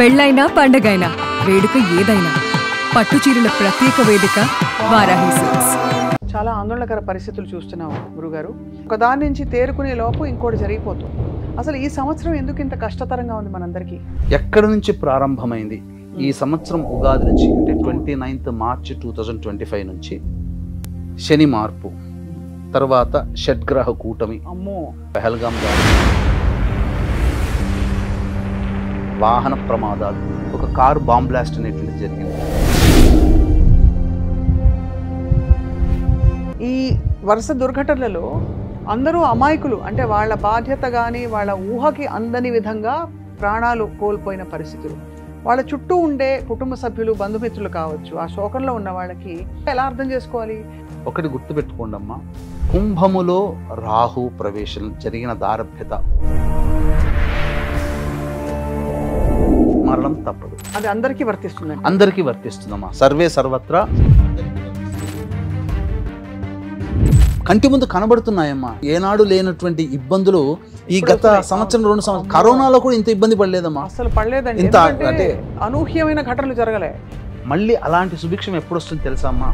పెళ్ళైనా పండగైనా వేడుక ఏదైనా పట్టుచీరల ప్రత్యేక వేదిక వారాహి సిల్క్స్. చాలా ఆందోళనకర పరిస్థితులు చూస్తున్నాం గురుగారు. ఒకదాని నుంచి తేరుకునే లోపు ఇంకోటి జరిగిపోతుంది. అసలు ఈ సంవత్సరం ఎందుకు ఇంత కష్టతరంగా ఉంది మనందరికీ? ఎక్కడి నుంచి ప్రారంభమైంది? ఈ సంవత్సరం ఉగాది నుంచి, అంటే 29th మార్చ్ 2025 నుంచి శని మార్పు, తర్వాత షడ్గ్రహ కూటమి, అమ్మో, పెహల్గాం వాహన ప్రమాదాలు, ఒక కార్ బాంబ్ బ్లాస్ట్ అనేటువంటి జరిగింది. ఈ వరుస దుర్ఘటనలలో అందరూ అమాయకులు, అంటే వాళ్ళ బాధ్యత కానీ వాళ్ళ ఊహకి అందని విధంగా ప్రాణాలు కోల్పోయిన పరిస్థితులు. వాళ్ళ చుట్టూ ఉండే కుటుంబ సభ్యులు, బంధుమిత్రులు కావచ్చు, ఆ శోకంలో ఉన్న వాళ్ళకి ఎలా అర్థం చేసుకోవాలి? ఒకటి గుర్తుపెట్టుకోండి అమ్మా, కుంభములో రాహు ప్రవేశం జరిగిన దారభ్యత మరణం తప్పదు. అది అందరికీ వర్తిస్తుందండి. అందరికీ వర్తిస్తుందమ్మా. సర్వే సర్వత్రా కంటి ముందు కనబడుతున్నాయమ్మా. ఏనాడు లేనటువంటి ఇబ్బందులు ఈ గత సంవత్సరం 2 సంవత్సరం కరోనాలో కూడా ఇంత ఇబ్బంది పడలేదమ్మా. అసలు పడలేదండి. ఇంత అంటే అనూహ్యమైన ఘటనలు జరగలే. మళ్ళీ అలాంటి సుభిక్షం ఎప్పుడు వస్తుంది తెలుసా అమ్మా?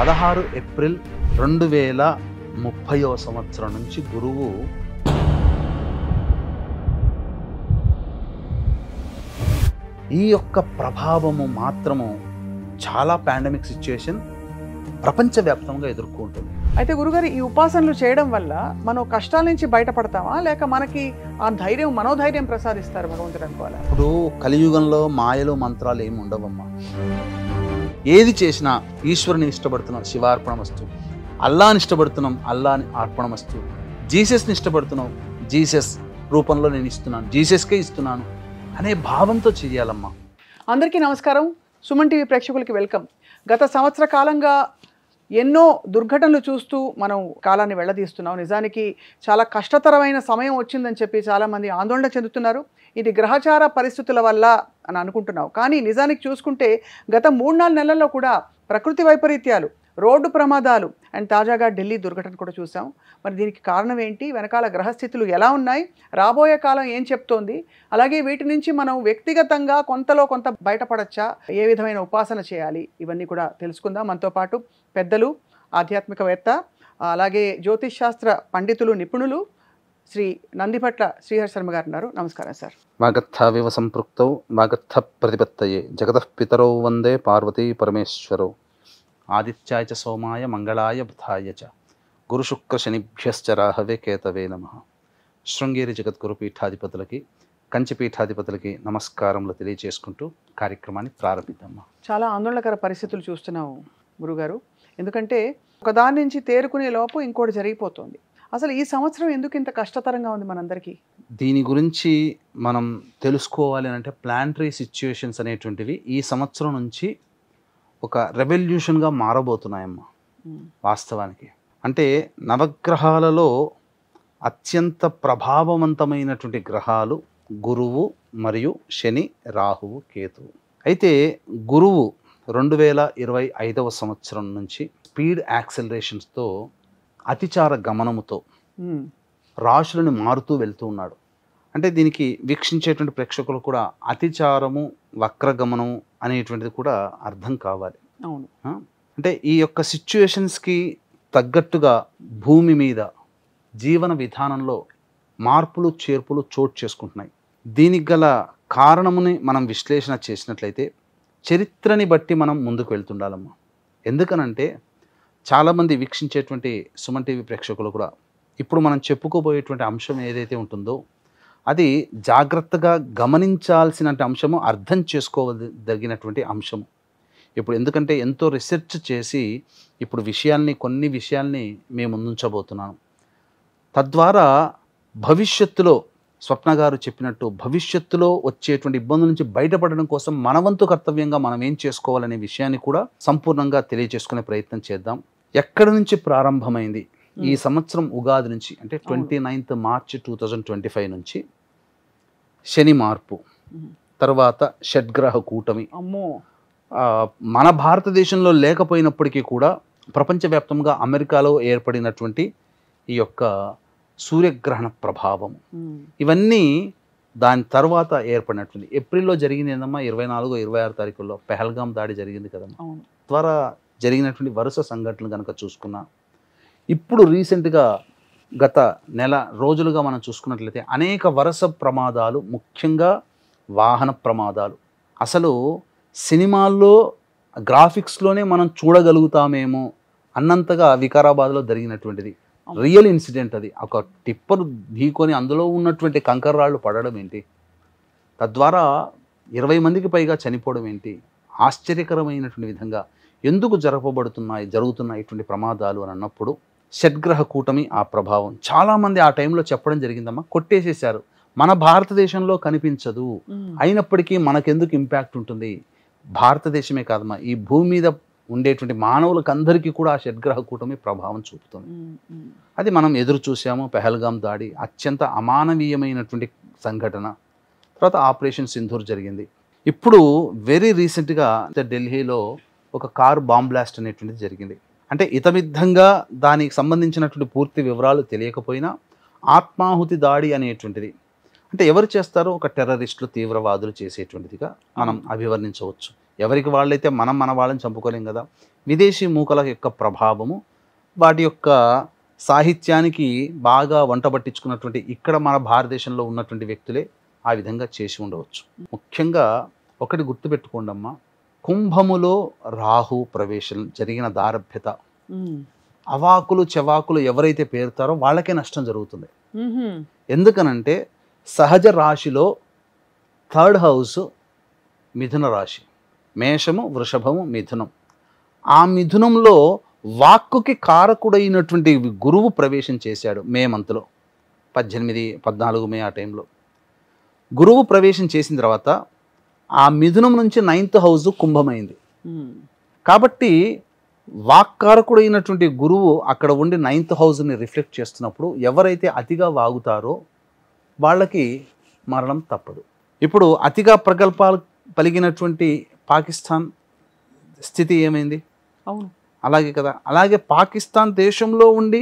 16 ఏప్రిల్ 2030వ సంవత్సరం నుంచి గురువు ఈ యొక్క ప్రభావము మాత్రము చాలా పాండమిక్ సిచ్యుయేషన్ ప్రపంచవ్యాప్తంగా ఎదుర్కొంటుంది. అయితే గురుగారు, ఈ ఉపాసనలు చేయడం వల్ల మనం కష్టాల నుంచి బయటపడతామా, లేక మనకి ఆ ధైర్యం, మనోధైర్యం ప్రసాదిస్తారు భగవంతుడు అనుకోవాలా? ఇప్పుడు కలియుగంలో మాయలు మంత్రాలు ఏమి ఉండవమ్మా. ఏది చేసినా ఈశ్వరుని ఇష్టపడుతున్నాం, శివార్పణమస్తు. అల్లాని ఇష్టపడుతున్నాం, అల్లాని అర్పణమస్తు. జీసస్ని ఇష్టపడుతున్నాం, జీసస్ రూపంలో నేను ఇస్తున్నాను, జీసస్కే ఇస్తున్నాను అనే భావంతో చేయాలమ్మా. అందరికీ నమస్కారం. సుమన్ టీవీ ప్రేక్షకులకి వెల్కమ్. గత సంవత్సర కాలంగా ఎన్నో దుర్ఘటనలు చూస్తూ మనం కాలాన్ని వెళ్ళదీస్తున్నాం. నిజానికి చాలా కష్టతరమైన సమయం వచ్చిందని చెప్పి చాలామంది ఆందోళన చెందుతున్నారు. ఇది గ్రహచార పరిస్థితుల వల్ల అని అనుకుంటున్నాం. కానీ నిజానికి చూసుకుంటే గత 3-4 నెలల్లో కూడా ప్రకృతి వైపరీత్యాలు, రోడ్డు ప్రమాదాలు అండ్ తాజాగా ఢిల్లీ దుర్ఘటన కూడా చూసాం. మరి దీనికి కారణం ఏంటి? వెనకాల గ్రహస్థితులు ఎలా ఉన్నాయి? రాబోయే కాలం ఏం చెప్తోంది? అలాగే వీటి నుంచి మనం వ్యక్తిగతంగా కొంతలో కొంత బయటపడచ్చా? ఏ విధమైన ఉపాసన చేయాలి? ఇవన్నీ కూడా తెలుసుకుందాం. మనతో పాటు పెద్దలు, ఆధ్యాత్మికవేత్త, అలాగే జ్యోతిష్ శాస్త్ర పండితులు, నిపుణులు శ్రీ నందిపట్ల శ్రీహరి శర్మ గారు ఉన్నారు. నమస్కారం సార్. వాగర్థావివ సంపృక్తౌ వాగర్థ ప్రతిపత్తయే జగతః పితరౌ వందే పార్వతీ పరమేశ్వరౌ ఆదిత్యాయ చ సోమాయ మంగళాయ బుధాయ చ గురు శుక్ర శనిభ్యశ్చ రాహవే కేతవే నమః. శృంగేరి జగద్గురు పీఠాధిపతులకి, కంచి పీఠాధిపతులకి నమస్కారములు తెలియజేసుకుంటూ కార్యక్రమాన్ని ప్రారంభిద్దామా. చాలా ఆందోళనకర పరిస్థితులు చూస్తున్నాం గురుగారు. ఎందుకంటే ఒకదాని నుంచి తేరుకునే లోపు ఇంకోటి జరిగిపోతుంది. అసలు ఈ సంవత్సరం ఎందుకు ఇంత కష్టతరంగా ఉంది మనందరికీ? దీని గురించి మనం తెలుసుకోవాలి అంటే ప్లానటరీ సిచ్యుయేషన్స్ అనేటువంటివి ఈ సంవత్సరం నుంచి ఒక రెవల్యూషన్గా మారబోతున్నాయమ్మా. వాస్తవానికి అంటే నవగ్రహాలలో అత్యంత ప్రభావవంతమైనటువంటి గ్రహాలు గురువు మరియు శని, రాహువు, కేతువు. అయితే గురువు 2025వ సంవత్సరం నుంచి స్పీడ్ యాక్సలరేషన్స్తో, అతిచార గమనముతో రాశులను మారుతూ వెళ్తూ ఉన్నాడు. అంటే దీనికి వీక్షించేటువంటి ప్రేక్షకులు కూడా అతిచారము, వక్రగమనము అనేటువంటిది కూడా అర్థం కావాలి. అవును. అంటే ఈ యొక్క సిచ్యుయేషన్స్కి తగ్గట్టుగా భూమి మీద జీవన విధానంలో మార్పులు చేర్పులు చోటు చేసుకుంటున్నాయి. దీనికి గల కారణముని మనం విశ్లేషణ చేసినట్లయితే చరిత్రని బట్టి మనం ముందుకు వెళ్తుండాలమ్మా. ఎందుకనంటే చాలామంది వీక్షించేటువంటి సుమన్ టీవీ ప్రేక్షకులు కూడా ఇప్పుడు మనం చెప్పుకోబోయేటువంటి అంశం ఏదైతే ఉంటుందో అది జాగ్రత్తగా గమనించాల్సిన అంశము, అర్థం చేసుకోదగినటువంటి అంశము. ఇప్పుడు ఎందుకంటే ఎంతో రీసెర్చ్ చేసి ఇప్పుడు కొన్ని విషయాల్ని మేము ముందుంచబోతున్నాను. తద్వారా భవిష్యత్తులో స్వప్న గారు చెప్పినట్టు భవిష్యత్తులో వచ్చేటువంటి ఇబ్బందుల నుంచి బయటపడడం కోసం మనవంతు కర్తవ్యంగా మనం ఏం చేసుకోవాలనే విషయాన్ని కూడా సంపూర్ణంగా తెలియజేసుకునే ప్రయత్నం చేద్దాం. ఎక్కడి నుంచి ప్రారంభమైంది? ఈ సంవత్సరం ఉగాది నుంచి, అంటే 29th మార్చ్ 2025 నుంచి శని మార్పు, తర్వాత షడ్గ్రహ కూటమి. అమ్మో, మన భారతదేశంలో లేకపోయినప్పటికీ కూడా ప్రపంచవ్యాప్తంగా అమెరికాలో ఏర్పడినటువంటి ఈ యొక్క సూర్యగ్రహణ ప్రభావం, ఇవన్నీ దాని తర్వాత ఏర్పడినటువంటి ఏప్రిల్లో జరిగింది ఏందమ్మా 24, 26 తారీఖుల్లో పెహల్గాం దాడి జరిగింది కదమ్మా. అవును. ద్వారా జరిగినటువంటి వరుస సంఘటనలు కనుక చూసుకున్నా, ఇప్పుడు రీసెంట్గా గత నెల రోజులుగా మనం చూసుకున్నట్లయితే అనేక వరుస ప్రమాదాలు, ముఖ్యంగా వాహన ప్రమాదాలు. అసలు సినిమాల్లో గ్రాఫిక్స్లోనే మనం చూడగలుగుతామేమో అన్నంతగా వికారాబాద్లో జరిగినటువంటిది రియల్ ఇన్సిడెంట్. అది ఒక టిప్పర్ ఢీకొని అందులో ఉన్నటువంటి కంకర రాళ్ళు పడడం ఏంటి, తద్వారా 20 మందికి పైగా చనిపోవడం ఏంటి, ఆశ్చర్యకరమైనటువంటి విధంగా ఎందుకు జరుగుతున్నాయి ఇటువంటి ప్రమాదాలు అని అన్నప్పుడు షడ్గ్రహ కూటమి ఆ ప్రభావం. చాలామంది ఆ టైంలో చెప్పడం జరిగిందమ్మా, కొట్టేసేసారు, మన భారతదేశంలో కనిపించదు, అయినప్పటికీ మనకెందుకు ఇంపాక్ట్ ఉంటుంది, భారతదేశమే కాదమ్మా ఈ భూమి మీద ఉండేటువంటి మానవులకు అందరికీ కూడా ఆ షడ్గ్రహ కూటమి ప్రభావం చూపుతుంది. అది మనం ఎదురు చూసాము. పెహల్గాం దాడి అత్యంత అమానవీయమైనటువంటి సంఘటన. తర్వాత ఆపరేషన్ సింధూర్ జరిగింది. ఇప్పుడు వెరీ రీసెంట్గా ఢిల్లీలో ఒక కార్ బాంబ్ బ్లాస్ట్ అనేటువంటిది జరిగింది. అంటే ఇతమిద్ధంగా దానికి సంబంధించినటువంటి పూర్తి వివరాలు తెలియకపోయినా ఆత్మాహుతి దాడి అనేటువంటిది అంటే ఎవరు చేస్తారో ఒక టెర్రరిస్టులు, తీవ్రవాదులు చేసేటువంటిదిగా మనం అభివర్ణించవచ్చు. ఎవరికి వాళ్ళైతే మన వాళ్ళని చంపుకోలేం కదా. విదేశీ మూకల యొక్క ప్రభావము, వాటి యొక్క సాహిత్యానికి బాగా వంట పట్టించుకున్నటువంటి ఇక్కడ మన భారతదేశంలో ఉన్నటువంటి వ్యక్తులే ఆ విధంగా చేసి ఉండవచ్చు. ముఖ్యంగా ఒకటి గుర్తుపెట్టుకోండమ్మా, కుంభములో రాహు ప్రవేశం జరిగిన దారభ్యత, అవాకులు చెవాకులు ఎవరైతే పేరుతారో వాళ్ళకే నష్టం జరుగుతుంది. ఎందుకనంటే సహజ రాశిలో 3rd హౌస్ మిథున రాశి, మేషము, వృషభము, మిథునం. ఆ మిథునంలో వాక్కుకి కారకుడైనటువంటి గురువు ప్రవేశం చేశాడు మే మంత్లో, 18, 14 మే ఆ టైంలో గురువు ప్రవేశం చేసిన తర్వాత ఆ మిథునం నుంచి 9th హౌస్ కుంభమైంది. కాబట్టి వాక్కారకుడైనటువంటి గురువు అక్కడ ఉండి 9th హౌస్ని రిఫ్లెక్ట్ చేస్తున్నప్పుడు ఎవరైతే అతిగా వాగుతారో వాళ్ళకి మరణం తప్పదు. ఇప్పుడు అతిగా ప్రగల్భాలు పలిగినటువంటి పాకిస్తాన్ స్థితి ఏమైంది? అవును, అలాగే కదా. అలాగే పాకిస్తాన్ దేశంలో ఉండి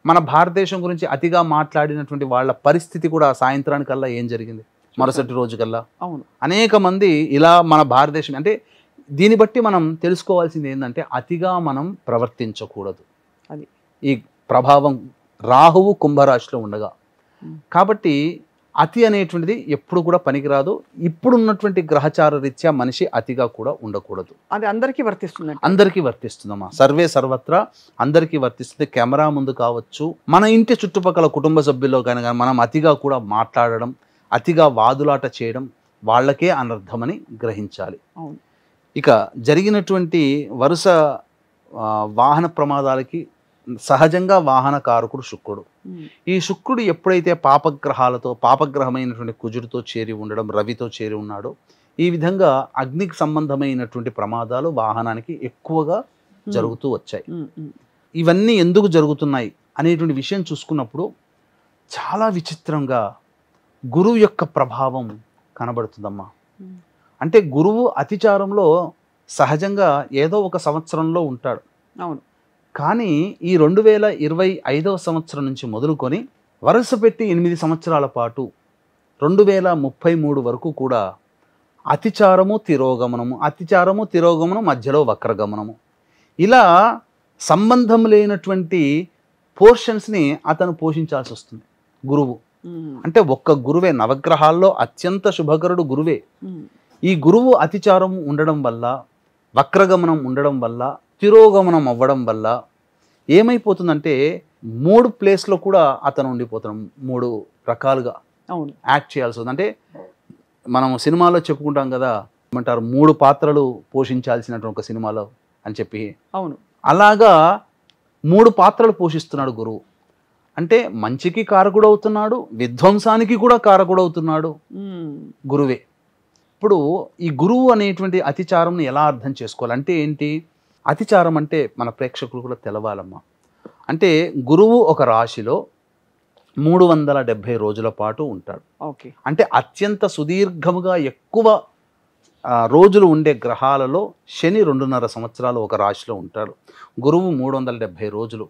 మన భారతదేశం గురించి అతిగా మాట్లాడినటువంటి వాళ్ళ పరిస్థితి కూడా సాయంత్రానికల్లా ఏం జరిగింది, మరుసటి రోజుకల్లా. అవును, అనేక మంది ఇలా మన భారతదేశం అంటే దీన్ని బట్టి మనం తెలుసుకోవాల్సింది ఏంటంటే అతిగా మనం ప్రవర్తించకూడదు. అది ఈ ప్రభావం రాహువు కుంభరాశిలో ఉండగా. కాబట్టి అతి అనేటువంటిది ఎప్పుడు కూడా పనికిరాదు. ఇప్పుడున్నటువంటి గ్రహచార రీత్యా మనిషి అతిగా కూడా ఉండకూడదు. అది అందరికీ వర్తిస్తుంది. అందరికీ వర్తిస్తుందమ్మా, సర్వే సర్వత్రా అందరికీ వర్తిస్తుంది. కెమెరా ముందు కావచ్చు, మన ఇంటి చుట్టుపక్కల కుటుంబ సభ్యుల్లో కానీ మనం అతిగా కూడా మాట్లాడడం, అతిగా వాదులాట చేయడం వాళ్ళకే అనర్థమని గ్రహించాలి. అవును. ఇక జరిగినటువంటి వరుస వాహన ప్రమాదాలకి సహజంగా వాహనకారకుడు శుక్రుడు. ఈ శుక్రుడు ఎప్పుడైతే పాపగ్రహాలతో, పాపగ్రహమైనటువంటి కుజుడితో చేరి ఉండడం, రవితో చేరి ఉన్నాడో, ఈ విధంగా అగ్నికి సంబంధమైనటువంటి ప్రమాదాలు వాహనానికి ఎక్కువగా జరుగుతూ వచ్చాయి. ఇవన్నీ ఎందుకు జరుగుతున్నాయి అనేటువంటి విషయం చూసుకున్నప్పుడు చాలా విచిత్రంగా గురువు యొక్క ప్రభావం కనబడుతుందమ్మా. అంటే గురువు అతిచారంలో సహజంగా ఏదో ఒక సంవత్సరంలో ఉంటాడు. అవును. కానీ ఈ 2025వ సంవత్సరం నుంచి మొదలుకొని వరుస పెట్టి 8 సంవత్సరాల పాటు 2033 వరకు కూడా అతిచారము, తిరోగమనము, అతిచారము, తిరోగమనం, మధ్యలో వక్రగమనము, ఇలా సంబంధం లేనటువంటి పోర్షన్స్ని అతను పోషించాల్సి వస్తుంది గురువు. అంటే ఒక్క గురువే, నవగ్రహాల్లో అత్యంత శుభకరుడు గురువే. ఈ గురువు అతిచారం ఉండడం వల్ల, వక్రగమనం ఉండడం వల్ల, తిరోగమనం అవ్వడం వల్ల ఏమైపోతుందంటే 3 ప్లేస్లో కూడా అతను ఉండిపోతున్నాం. 3 రకాలుగా యాక్ట్ చేయాల్సి వస్తుంది. అంటే మనం సినిమాలో చెప్పుకుంటాం కదా, ఏమంటారు 3 పాత్రలు పోషించాల్సినటువంటి ఒక సినిమాలో అని చెప్పి. అవును. అలాగా 3 పాత్రలు పోషిస్తున్నాడు గురువు. అంటే మంచికి కారకుడవుతున్నాడు, విధ్వంసానికి కూడా కారకుడవుతున్నాడు గురువే. ఇప్పుడు ఈ గురువు అనేటువంటి అతిచారంని ఎలా అర్థం చేసుకోవాలంటే ఏంటి? అతిచారం అంటే మన ప్రేక్షకులు కూడా తెలవాలమ్మా. అంటే గురువు ఒక రాశిలో 370 రోజుల పాటు ఉంటాడు. ఓకే. అంటే అత్యంత సుదీర్ఘముగా ఎక్కువ రోజులు ఉండే గ్రహాలలో శని 2.5 సంవత్సరాలు ఒక రాశిలో ఉంటాడు. గురువు 370 రోజులు.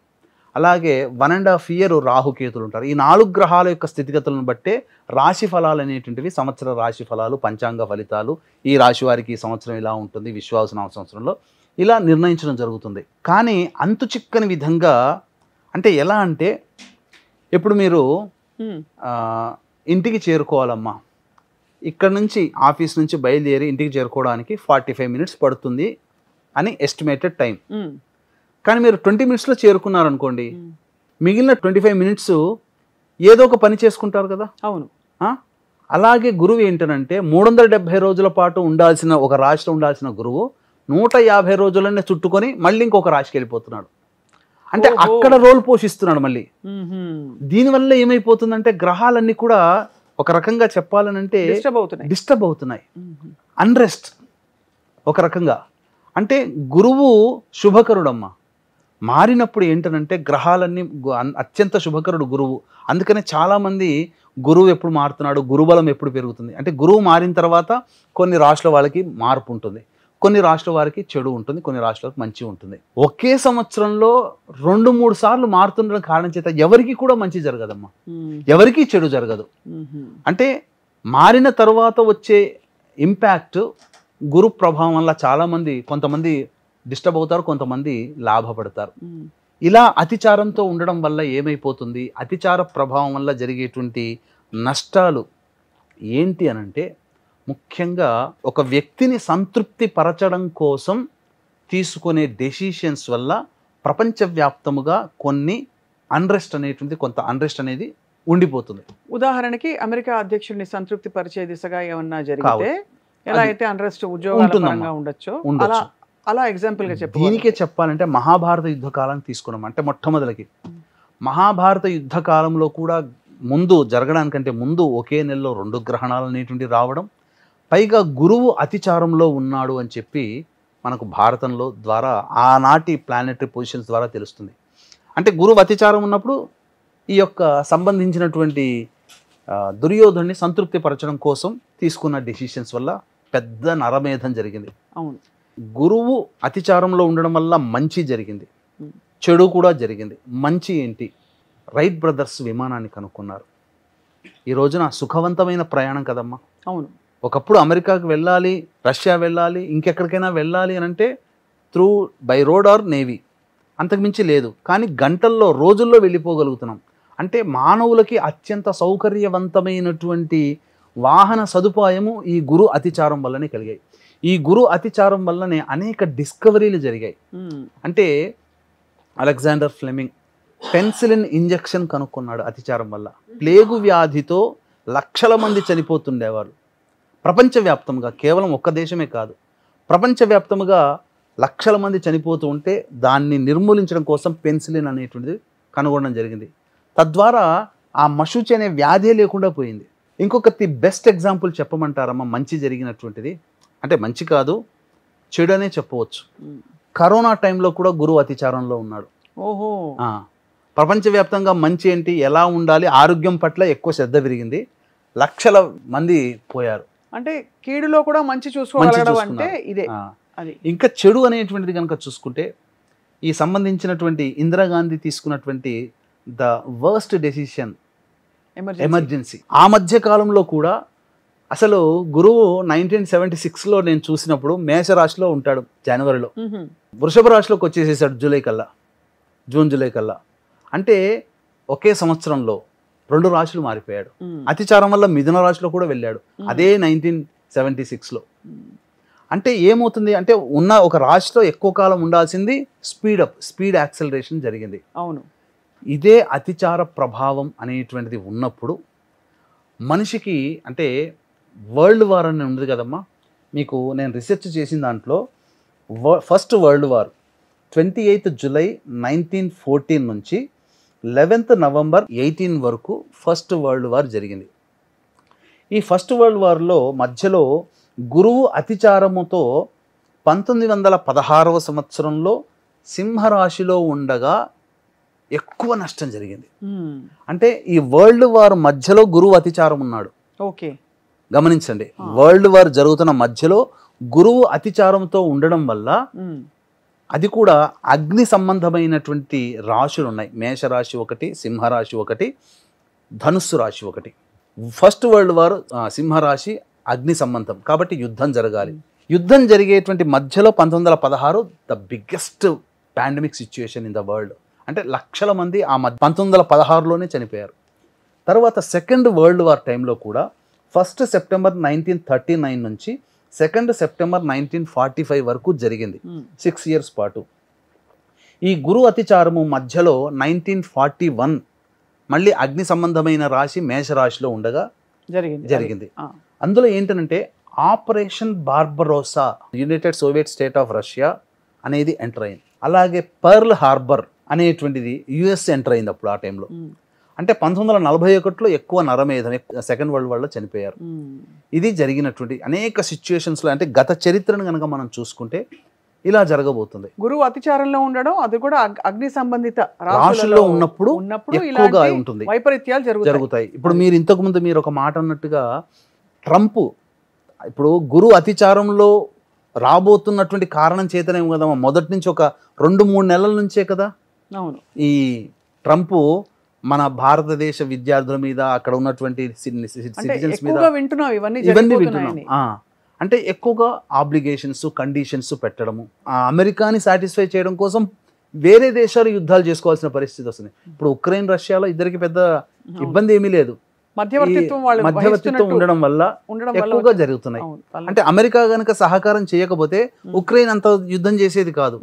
అలాగే 1.5 year రాహుకేతులు ఉంటారు. ఈ 4 గ్రహాల యొక్క స్థితిగతులను బట్టే రాశి ఫలాలు అనేటువంటివి, సంవత్సర రాశి ఫలాలు, పంచాంగ ఫలితాలు, ఈ రాశి వారికి ఈ సంవత్సరం ఇలా ఉంటుంది, విశ్వావసు సంవత్సరంలో ఇలా నిర్ణయించడం జరుగుతుంది. కానీ అంతు చిక్కని విధంగా, అంటే ఎలా అంటే ఇప్పుడు మీరు ఇంటికి చేరుకోవాలమ్మా, ఇక్కడ నుంచి ఆఫీస్ నుంచి బయలుదేరి ఇంటికి చేరుకోవడానికి 45 minutes పడుతుంది అని ఎస్టిమేటెడ్ టైం. కానీ మీరు 20 minutesలో చేరుకున్నారనుకోండి, మిగిలిన 25 minutes ఏదో ఒక పని చేసుకుంటారు కదా. అవును. అలాగే గురువు ఏంటనంటే 370 రోజుల పాటు ఉండాల్సిన, ఒక రాశిలో ఉండాల్సిన గురువు 150 రోజులనే చుట్టుకొని మళ్ళీ ఇంకొక రాశికి వెళ్ళిపోతున్నాడు. అంటే అక్కడ రోల్ పోషిస్తున్నాడు మళ్ళీ. దీనివల్ల ఏమైపోతుందంటే గ్రహాలన్నీ కూడా ఒక రకంగా చెప్పాలనంటే డిస్టర్బ్ అవుతున్నాయి. అన్రెస్ట్ ఒక రకంగా. అంటే గురువు శుభకరుడమ్మా. మారినప్పుడు ఏంటనంటే గ్రహాలన్నీ అత్యంత శుభకరుడు గురువు. అందుకనే చాలామంది గురువు ఎప్పుడు మారుతున్నాడు, గురుబలం ఎప్పుడు పెరుగుతుంది అంటే, గురువు మారిన తర్వాత కొన్ని రాశుల వాళ్ళకి మార్పు ఉంటుంది, కొన్ని రాశుల వారికి చెడు ఉంటుంది, కొన్ని రాశులకు మంచి ఉంటుంది. ఒకే సంవత్సరంలో 2-3 సార్లు మారుతుండడం కారణం చేత ఎవరికి కూడా మంచి జరగదమ్మా, ఎవరికి చెడు జరగదు. అంటే మారిన తర్వాత వచ్చే ఇంపాక్ట్ గురు ప్రభావం వల్ల చాలామంది, కొంతమంది డిస్టర్బ్ అవుతారు, కొంతమంది లాభపడతారు. ఇలా అతిచారంతో ఉండడం వల్ల ఏమైపోతుంది, అతిచార ప్రభావం వల్ల జరిగేటువంటి నష్టాలు ఏంటి అనంటే, ముఖ్యంగా ఒక వ్యక్తిని సంతృప్తి పరచడం కోసం తీసుకునే డెసిషన్స్ వల్ల ప్రపంచవ్యాప్తముగా కొన్ని అన్రెస్ట్ అనేటువంటి, కొంత అన్రెస్ట్ అనేది ఉండిపోతుంది. ఉదాహరణకి అమెరికా అధ్యక్షుడిని సంతృప్తి పరిచే దిశగా ఏమన్నా జరిగితే ఎలా అయితే అన్రెస్ట్ ఉద్యోగాల పరంగా ఉండొచ్చు, అలా ఎగ్జాంపుల్ గా చెప్పాలి. దీనికే చెప్పాలంటే మహాభారత యుద్ధ కాలాన్ని తీసుకున్నాం. అంటే మొట్టమొదటికి మహాభారత యుద్ధ కాలంలో కూడా ముందు జరగడానికంటే ముందు ఒకే నెలలో 2 గ్రహణాలు అనేటువంటి రావడం, పైగా గురువు అతిచారంలో ఉన్నాడు అని చెప్పి మనకు భారతంలో ద్వారా ఆనాటి ప్లానెటరీ పొజిషన్స్ ద్వారా తెలుస్తుంది. అంటే గురువు అతిచారం ఉన్నప్పుడు ఈ యొక్క సంబంధించినటువంటి దుర్యోధుడిని సంతృప్తి పరచడం కోసం తీసుకున్న డెసిషన్స్ వల్ల పెద్ద నరమేధం జరిగింది. అవును. గురువు అతిచారంలో ఉండడం వల్ల మంచి జరిగింది, చెడు కూడా జరిగింది. మంచి ఏంటి, రైట్ బ్రదర్స్ విమానాన్ని కనుక్కున్నారు. ఈ రోజున సుఖవంతమైన ప్రయాణం కదమ్మా. అవును. ఒకప్పుడు అమెరికాకు వెళ్ళాలి, రష్యా వెళ్ళాలి, ఇంకెక్కడికైనా వెళ్ళాలి అని అంటే బై రోడ్ ఆర్ నేవీ, అంతకుమించి లేదు. కానీ గంటల్లో, రోజుల్లో వెళ్ళిపోగలుగుతున్నాం. అంటే మానవులకి అత్యంత సౌకర్యవంతమైనటువంటి వాహన సదుపాయము ఈ గురు అతిచారం వల్లనే కలిగాయి. ఈ గురు అతిచారం వల్లనే అనేక డిస్కవరీలు జరిగాయి. అంటే అలెగ్జాండర్ ఫ్లెమింగ్ పెన్సిలిన్ ఇంజెక్షన్ కనుక్కున్నాడు అతిచారం వల్ల. ప్లేగు వ్యాధితో లక్షల మంది చనిపోతుండేవారు ప్రపంచవ్యాప్తంగా, కేవలం ఒక్క దేశమే కాదు, ప్రపంచవ్యాప్తంగా లక్షల మంది చనిపోతూ ఉంటే దాన్ని నిర్మూలించడం కోసం పెన్సిలిన్ అనేటువంటిది కనుగొనడం జరిగింది. తద్వారా ఆ మశూచి అనే వ్యాధే లేకుండా పోయింది. ఇంకొకటి బెస్ట్ ఎగ్జాంపుల్ చెప్పమంటారమ్మా మంచి జరిగినటువంటిది, అంటే మంచి కాదు చెడు అనే చెప్పవచ్చు. కరోనా టైంలో కూడా గురువు అతిచారంలో ఉన్నాడు. ఓహో. ప్రపంచవ్యాప్తంగా మంచి ఏంటి, ఎలా ఉండాలి, ఆరోగ్యం పట్ల ఎక్కువ శ్రద్ధ పెరిగింది, లక్షల మంది పోయారు. అంటే కీడులో కూడా మంచి చూసుకోగలగడం అంటే ఇదే. అది ఇంకా చెడు అనేటువంటిది కనుక చూసుకుంటే, ఈ సంబంధించినటువంటి ఇందిరాగాంధీ తీసుకున్నటువంటి ద వర్స్ట్ డెసిషన్ ఎమర్జెన్సీ, ఆ మధ్య కాలంలో కూడా అసలు గురువు 1976లో నేను చూసినప్పుడు మేషరాశిలో ఉంటాడు జనవరిలో, వృషభ రాశిలోకి వచ్చేసేసాడు జూన్ జూలై కల్లా. అంటే ఒకే సంవత్సరంలో 2 రాశులు మారిపోయాడు. అతిచారం వల్ల మిథున రాశిలో కూడా వెళ్ళాడు, అదే 1976లో. అంటే ఏమవుతుంది అంటే, ఉన్న ఒక రాశిలో ఎక్కువ కాలం ఉండాల్సింది స్పీడ్ యాక్సలరేషన్ జరిగింది. అవును. ఇదే అతిచార ప్రభావం అనేటువంటిది ఉన్నప్పుడు మనిషికి, అంటే వరల్డ్ వార్ అని ఉంది కదమ్మా, మీకు నేను రీసెర్చ్ చేసిన దాంట్లో first world war 28th July 1914 నుంచి 11th November 18 వరకు ఫస్ట్ వరల్డ్ వార్ జరిగింది. ఈ ఫస్ట్ వరల్డ్ వార్లో మధ్యలో గురువు అతిచారముతో 1916వ సంవత్సరంలో సింహరాశిలో ఉండగా ఎక్కువ నష్టం జరిగింది. అంటే ఈ వరల్డ్ వార్ మధ్యలో గురువు అతిచారం ఉన్నాడు. ఓకే, గమనించండి, వరల్డ్ వార్ జరుగుతున్న మధ్యలో గురువు అతిచారంతో ఉండడం వల్ల అది కూడా అగ్ని సంబంధమైనటువంటి రాశులు ఉన్నాయి. మేషరాశి ఒకటి, సింహరాశి ఒకటి, ధనుస్సు రాశి ఒకటి. ఫస్ట్ వరల్డ్ వార్ సింహరాశి అగ్ని సంబంధం కాబట్టి యుద్ధం జరగాలి. యుద్ధం జరిగేటువంటి మధ్యలో 1916 the biggest pandemic situation in the world. అంటే లక్షల మంది ఆ 1916లోనే చనిపోయారు. తర్వాత సెకండ్ వరల్డ్ వార్ టైంలో కూడా 1 సెప్టెంబర్ 1939 నుంచి 2 సెప్టెంబర్ 1945 వరకు జరిగింది, 6 years పాటు. ఈ గురు అతిచారము మధ్యలో 1941 మళ్ళీ అగ్ని సంబంధమైన రాశి మేషరాశిలో ఉండగా జరిగింది. అందులో ఏంటంటే Operation Barbarossa, United Soviet State of Russia అనేది ఎంటర్ అయింది. అలాగే పర్ల్ హార్బర్ అనేటువంటిది యుఎస్ ఎంటర్ అయింది అప్పుడు ఆ టైంలో. అంటే 1941లో ఎక్కువ నరమేధం, సెకండ్ వరల్డ్ వార్లో చనిపోయారు. ఇది జరిగినటువంటి అనేక సిచ్యుయేషన్స్లో, అంటే గత చరిత్రను కనుక మనం చూసుకుంటే ఇలా జరగబోతుంది. గురువు అతిచారంలో ఉండడం, అది కూడా అగ్ని సంబంధిత రాశుల్లో ఉన్నప్పుడు ఎక్కువగా ఉంటుంది, వైపరీత్యాలు జరుగుతాయి. ఇప్పుడు మీరు ఇంతకుముందు మీరు ఒక మాట అన్నట్టుగా ట్రంప్ ఇప్పుడు గురు అతిచారంలో రాబోతున్నటువంటి కారణం చేతనే కదా మొదటి నుంచి ఒక 2-3 నెలల నుంచే కదా ఈ ట్రంప్ మన భారతదేశ విద్యార్థుల మీద, అక్కడ ఉన్నటువంటి సిటిజన్స్ మీద ఇవన్నీ వింటున్నాం. అంటే ఎక్కువగా ఆబ్లిగేషన్స్, కండిషన్స్ పెట్టడము, ఆ అమెరికాని సాటిస్ఫై చేయడం కోసం వేరే దేశాలు యుద్ధాలు చేసుకోవాల్సిన పరిస్థితి వస్తుంది. ఇప్పుడు ఉక్రెయిన్ రష్యాలో ఇద్దరికి పెద్ద ఇబ్బంది ఏమీ లేదు, మధ్యవర్తిత్వం ఉండడం వల్ల ఎక్కువగా జరుగుతున్నాయి. అంటే అమెరికా గనక సహకారం చేయకపోతే ఉక్రెయిన్ అంత యుద్ధం చేసేది కాదు.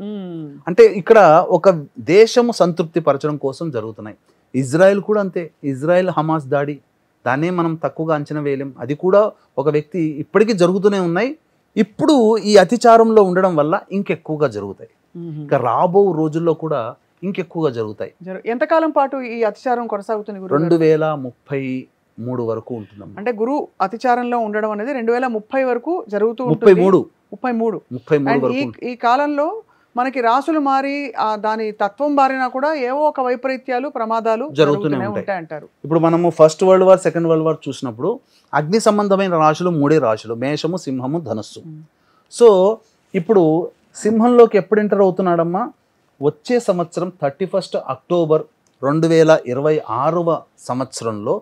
అంటే ఇక్కడ ఒక దేశము సంతృప్తి పరచడం కోసం జరుగుతున్నాయి. ఇజ్రాయెల్ కూడా అంతే. ఇజ్రాయెల్ హమాస్ దాడి, దాన్నే మనం తక్కువగా అంచనా వేయలేం. అది కూడా ఒక వ్యక్తి ఇప్పటికీ జరుగుతూనే ఉన్నాయి. ఇప్పుడు ఈ అతిచారంలో ఉండడం వల్ల ఇంకెక్కువగా జరుగుతాయి. ఇంకా రాబో రోజుల్లో కూడా ఇంకెక్కువగా జరుగుతాయి. ఎంతకాలం పాటు ఈ అతిచారం కొనసాగుతుంది? 2033 వరకు ఉంటుందమ్మా. అంటే గురు అతిచారంలో ఉండడం అనేది 2030 వరకు జరుగుతూ 33 ఈ కాలంలో మనకి రాసులు మారి దాని తత్వం మారినా కూడా ఏవో ఒక వైపరీత్యాలు, ప్రమాదాలు జరుగుతూనే ఉంటాయి అంటారు. ఇప్పుడు మనము first world war, second world war చూసినప్పుడు అగ్ని సంబంధమైన రాశులు 3 రాశులు, మేషము, సింహము, ధనస్సు. సో ఇప్పుడు సింహంలోకి ఎప్పుడు ఎంటర్ అవుతున్నాడమ్మా? వచ్చే సంవత్సరం 31 అక్టోబర్ 2026వ సంవత్సరంలో,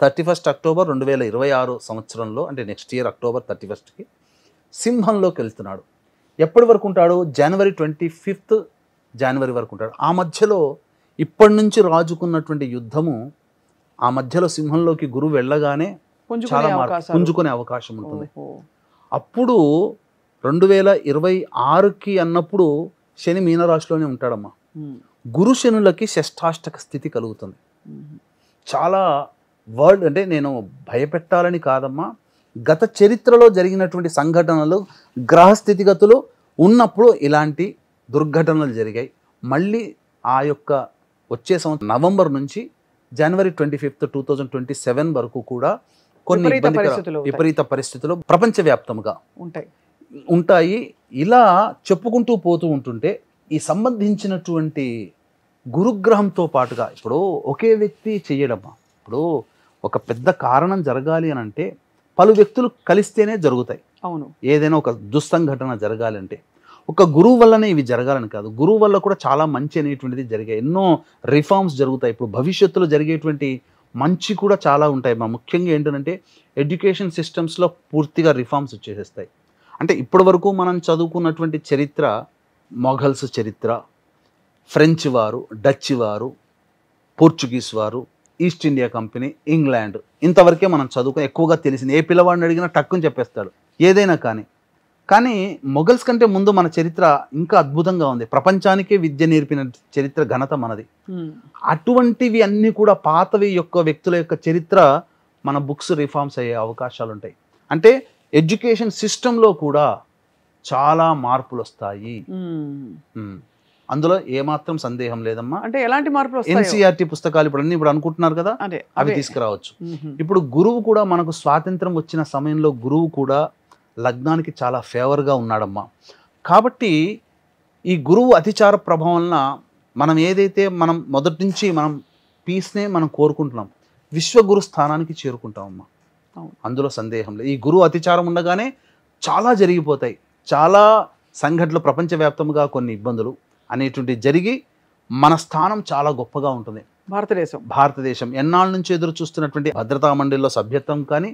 31 అక్టోబర్ 2026 సంవత్సరంలో, అంటే నెక్స్ట్ ఇయర్ అక్టోబర్ 31కి సింహంలోకి వెళ్తున్నాడు. ఎప్పటి వరకు ఉంటాడు? జనవరి 25 జనవరి వరకు ఉంటాడు. ఆ మధ్యలో ఇప్పటి నుంచి రాజుకున్నటువంటి యుద్ధము, ఆ మధ్యలో సింహంలోకి గురువు వెళ్ళగానే చాలా పుంజుకునే అవకాశం ఉంటుంది. అప్పుడు 2026కి అన్నప్పుడు శని మీనరాశిలోనే ఉంటాడమ్మా. గురు శనులకి షష్ఠాష్టక స్థితి కలుగుతుంది. చాలా వరల్డ్, అంటే నేను భయపెట్టాలని కాదమ్మా, గత చరిత్రలో జరిగినటువంటి సంఘటనలు, గ్రహ స్థితిగతులు ఉన్నప్పుడు ఇలాంటి దుర్ఘటనలు జరిగాయి. మళ్ళీ ఆ యొక్క వచ్చే సంవత్సరం నవంబర్ నుంచి జనవరి 25, 2027 వరకు కూడా కొన్ని విపరీత పరిస్థితులు ప్రపంచవ్యాప్తంగా ఉంటాయి. ఇలా చెప్పుకుంటూ పోతూ ఉంటుంటే ఈ సంబంధించినటువంటి గురుగ్రహంతో పాటుగా ఇప్పుడు ఒకే వ్యక్తి చెయ్యడమ్మా. ఇప్పుడు ఒక పెద్ద కారణం జరగాలి అని అంటే పలు వ్యక్తులు కలిస్తేనే జరుగుతాయి. అవును, ఏదైనా ఒక దుస్సంఘటన జరగాలంటే ఒక గురువు వల్లనే ఇవి జరగాలని కాదు, గురువు వల్ల కూడా చాలా మంచి అనేటువంటిది జరిగాయి. ఎన్నో రిఫార్మ్స్ జరుగుతాయి. ఇప్పుడు భవిష్యత్తులో జరిగేటువంటి మంచి కూడా చాలా ఉంటాయి. ముఖ్యంగా ఏంటంటే ఎడ్యుకేషన్ సిస్టమ్స్లో పూర్తిగా రిఫార్మ్స్ వచ్చేసేస్తాయి. అంటే ఇప్పటి వరకు మనం చదువుకున్నటువంటి చరిత్ర, మొఘల్స్ చరిత్ర, ఫ్రెంచ్ వారు, డచ్ వారు, పోర్చుగీస్ వారు, ఈస్ట్ ఇండియా కంపెనీ, ఇంగ్లాండ్, ఇంతవరకే మనం చదువుకుని ఎక్కువగా తెలిసింది. ఏ పిల్లవాడిని అడిగినా టక్కుని చెప్పేస్తాడు ఏదైనా. కానీ మొఘల్స్ కంటే ముందు మన చరిత్ర ఇంకా అద్భుతంగా ఉంది. ప్రపంచానికే విద్య నేర్పిన చరిత్ర ఘనత మనది. అటువంటివి అన్నీ కూడా పాతవి యొక్క వ్యక్తుల యొక్క చరిత్ర మన బుక్స్ రిఫార్మ్స్ అయ్యే అవకాశాలు ఉంటాయి. అంటే ఎడ్యుకేషన్ సిస్టంలో కూడా చాలా మార్పులు వస్తాయి. అందులో ఏమాత్రం సందేహం లేదమ్మా. అంటే ఎలాంటి మార్పులు? ఎన్సీఆర్టీ పుస్తకాలు ఇప్పుడు అనుకుంటున్నారు కదా, అవి తీసుకురావచ్చు. ఇప్పుడు గురువు కూడా మనకు స్వాతంత్రం వచ్చిన సమయంలో గురువు కూడా లగ్నానికి చాలా ఫేవర్గా ఉన్నాడమ్మా. కాబట్టి ఈ గురువు అతిచార ప్రభావం వలన మనం ఏదైతే మనం మొదటి నుంచి మనం పీస్నే మనం కోరుకుంటున్నాం, విశ్వగురు స్థానానికి చేరుకుంటామమ్మా. అందులో సందేహం లేదు. ఈ గురువు అతిచారం ఉండగానే చాలా జరిగిపోతాయి, చాలా సంఘటనలు ప్రపంచవ్యాప్తంగా కొన్ని ఇబ్బందులు అనేటువంటివి జరిగి మన స్థానం చాలా గొప్పగా ఉంటుంది. భారతదేశం ఎన్నాళ్ళ నుంచి ఎదురు చూస్తున్నటువంటి భద్రతా మండలిలో సభ్యత్వం కానీ,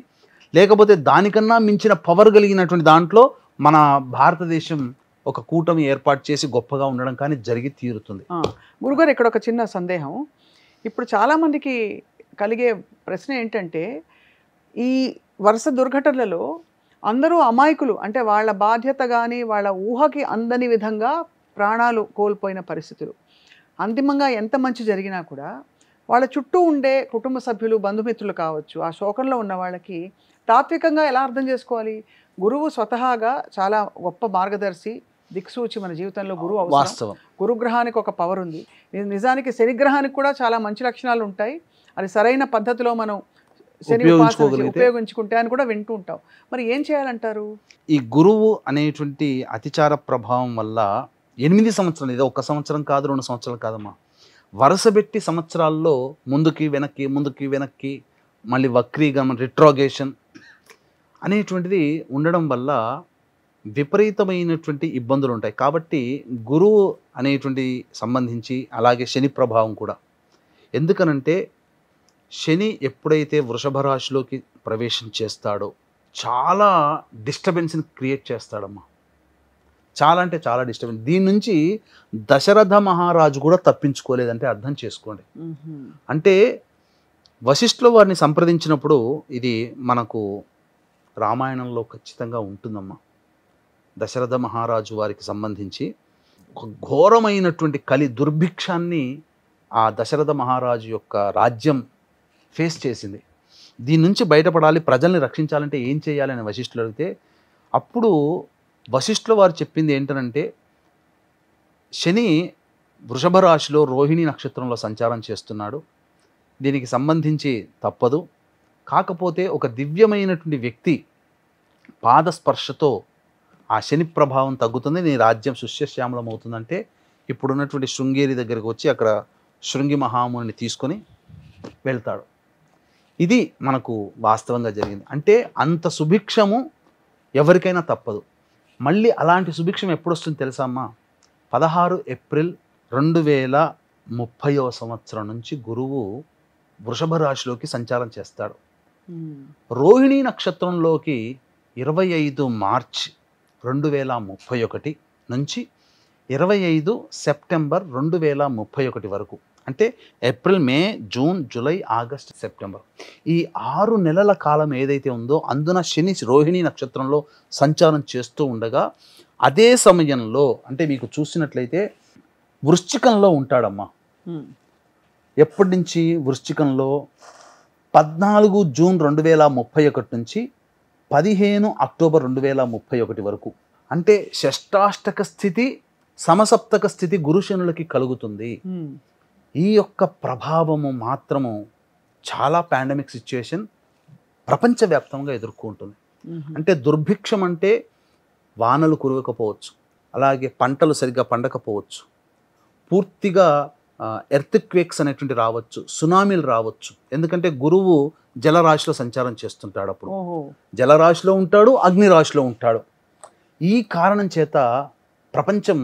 లేకపోతే దానికన్నా మించిన పవర్ కలిగినటువంటి దాంట్లో మన భారతదేశం ఒక కూటమి ఏర్పాటు చేసి గొప్పగా ఉండడం కానీ జరిగి తీరుతుంది. గురుగారు, ఇక్కడ ఒక చిన్న సందేహం. ఇప్పుడు చాలామందికి కలిగే ప్రశ్న ఏంటంటే, ఈ వరుస దుర్ఘటనలలో అందరూ అమాయకులు, అంటే వాళ్ళ బాధ్యత కానీ వాళ్ళ ఊహకి అందని విధంగా ప్రాణాలు కోల్పోయిన పరిస్థితులు. అంతిమంగా ఎంత మంచి జరిగినా కూడా వాళ్ళ చుట్టూ ఉండే కుటుంబ సభ్యులు, బంధుమిత్రులు కావచ్చు, ఆ శోకంలో ఉన్న వాళ్ళకి తాత్వికంగా ఎలా అర్థం చేసుకోవాలి? గురువు స్వతహాగా చాలా గొప్ప మార్గదర్శి, దిక్సూచి. మన జీవితంలో గురువు అవసరం. గురుగ్రహానికి ఒక పవర్ ఉంది. నిజానికి శనిగ్రహానికి కూడా చాలా మంచి లక్షణాలు ఉంటాయి. అది సరైన పద్ధతిలో మనం శని ఉపయోగించుకుంటే అని కూడా వింటూ ఉంటాం. మరి ఏం చేయాలంటారు? ఈ గురువు అనేటువంటి అతిచార ప్రభావం వల్ల 8 సంవత్సరాలు, ఇది 1 సంవత్సరం కాదు, 2 సంవత్సరాలు కాదమ్మా, వరుసబెట్టి సంవత్సరాల్లో ముందుకి వెనక్కి మళ్ళీ వక్రీగమనం, రిట్రోగేషన్ అనేటువంటిది ఉండడం వల్ల విపరీతమైనటువంటి ఇబ్బందులు ఉంటాయి. కాబట్టి గురువు అనేటువంటి సంబంధించి అలాగే శని ప్రభావం కూడా. ఎందుకనంటే శని ఎప్పుడైతే వృషభ రాశిలోకి ప్రవేశం చేస్తాడో చాలా డిస్టర్బెన్స్ని క్రియేట్ చేస్తాడమ్మా. చాలా అంటే చాలా డిస్టర్బెన్స్. దీని నుంచి దశరథ మహారాజు కూడా తప్పించుకోలేదంటే అర్థం చేసుకోండి. అంటే వశిష్ఠుల వారిని సంప్రదించినప్పుడు, ఇది మనకు రామాయణంలో ఖచ్చితంగా ఉంటుందమ్మా, దశరథ మహారాజు వారికి సంబంధించి ఒక ఘోరమైనటువంటి కలి దుర్భిక్షాన్ని ఆ దశరథ మహారాజు యొక్క రాజ్యం ఫేస్ చేసింది. దీని నుంచి బయటపడాలి, ప్రజల్ని రక్షించాలంటే ఏం చేయాలని వశిష్ఠులు అడిగితే, అప్పుడు వశిష్ఠుల వారు చెప్పింది ఏంటనంటే, శని వృషభ రాశిలో రోహిణి నక్షత్రంలో సంచారం చేస్తున్నాడు, దీనికి సంబంధించి తప్పదు, కాకపోతే ఒక దివ్యమైనటువంటి వ్యక్తి పాదస్పర్శతో ఆ శని ప్రభావం తగ్గుతుంది, నీ రాజ్యం సుశ్యశ్యామలం అవుతుందంటే ఇప్పుడున్నటువంటి శృంగేరి దగ్గరికి వచ్చి అక్కడ శృంగి మహాముని తీసుకొని వెళ్తాడు. ఇది మనకు వాస్తవంగా జరిగింది. అంటే అంత సుభిక్షము ఎవరికైనా తప్పదు. మళ్ళీ అలాంటి సుభిక్షం ఎప్పుడు వస్తుంది తెలుసా అమ్మా? 16 ఏప్రిల్ 2030వ సంవత్సరం నుంచి గురువు వృషభ రాశిలోకి సంచారం చేస్తాడు. రోహిణీ నక్షత్రంలోకి 25 మార్చి 2031 నుంచి 25 సెప్టెంబర్ 2031 వరకు, అంటే ఏప్రిల్, మే, జూన్, జూలై, ఆగస్ట్, సెప్టెంబర్, ఈ 6 నెలల కాలం ఏదైతే ఉందో అందున శని రోహిణీ నక్షత్రంలో సంచారం చేస్తూ ఉండగా, అదే సమయంలో అంటే మీకు చూసినట్లయితే వృశ్చికంలో ఉంటాడమ్మా. ఎప్పటి నుంచి వృశ్చికంలో? 14 జూన్ 2031 నుంచి 15 అక్టోబర్ 2031 వరకు. అంటే షష్టాష్టక స్థితి, సమసప్తక స్థితి గురుశనులకి కలుగుతుంది. ఈ యొక్క ప్రభావము మాత్రము చాలా పాండమిక్ సిచ్యుయేషన్ ప్రపంచవ్యాప్తంగా ఎదుర్కొంటుంది. అంటే దుర్భిక్షం అంటే వానలు కురవకపోవచ్చు, అలాగే పంటలు సరిగ్గా పండకపోవచ్చు, పూర్తిగా ఎర్త్ క్వేక్స్ అనేటువంటి రావచ్చు, సునామీలు రావచ్చు. ఎందుకంటే గురువు జలరాశిలో సంచారం చేస్తుంటాడు, అప్పుడు జలరాశిలో ఉంటాడు, అగ్నిరాశిలో ఉంటాడు. ఈ కారణం చేత ప్రపంచం